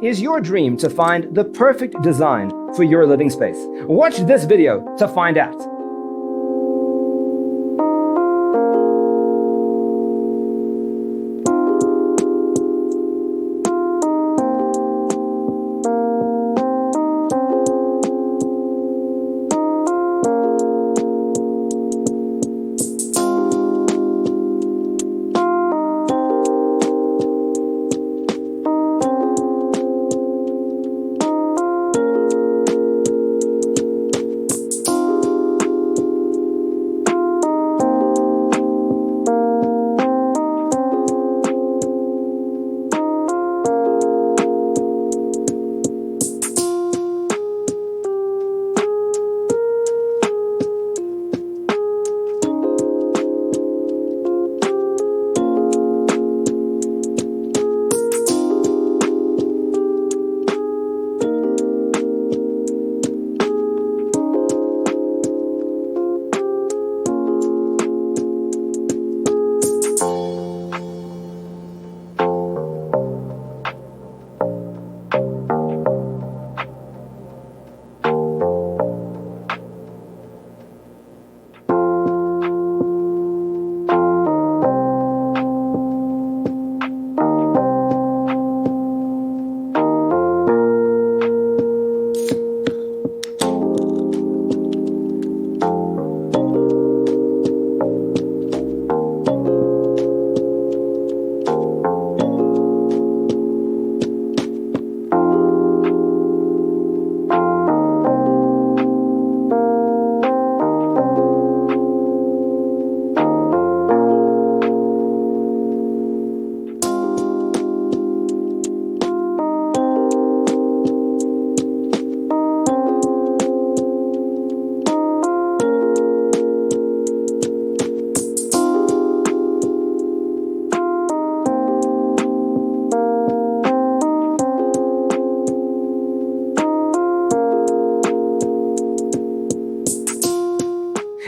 Is your dream to find the perfect design for your living space? Watch this video to find out.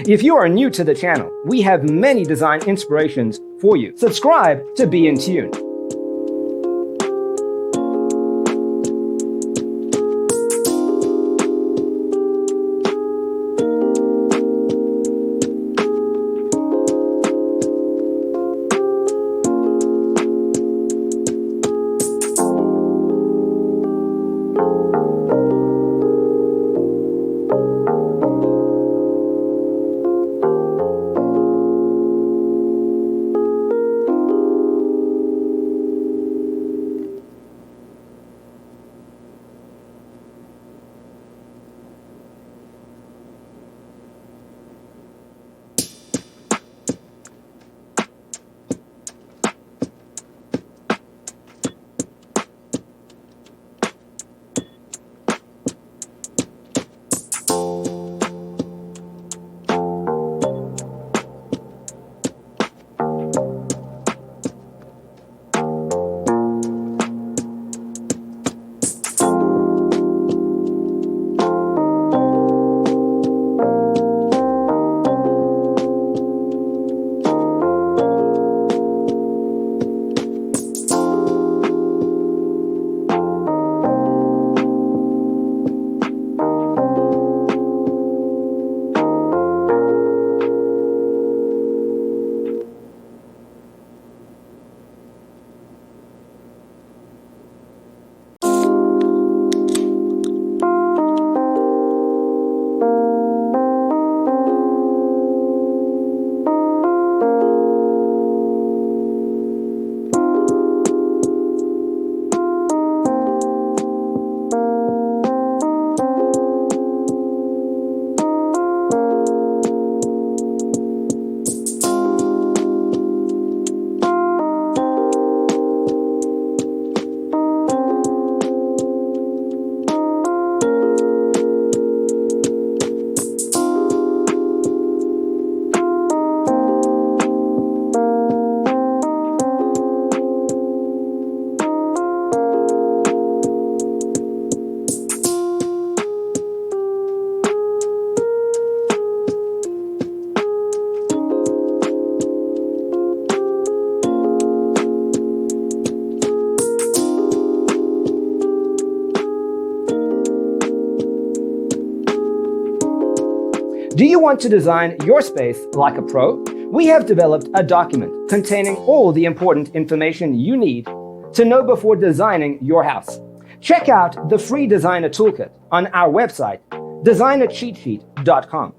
If you are new to the channel, we have many design inspirations for you. Subscribe to be in tune. Do you want to design your space like a pro? We have developed a document containing all the important information you need to know before designing your house. Check out the free designer toolkit on our website, designercheatsheet.com.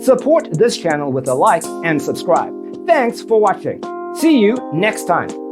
Support this channel with a like and subscribe. Thanks for watching. See you next time.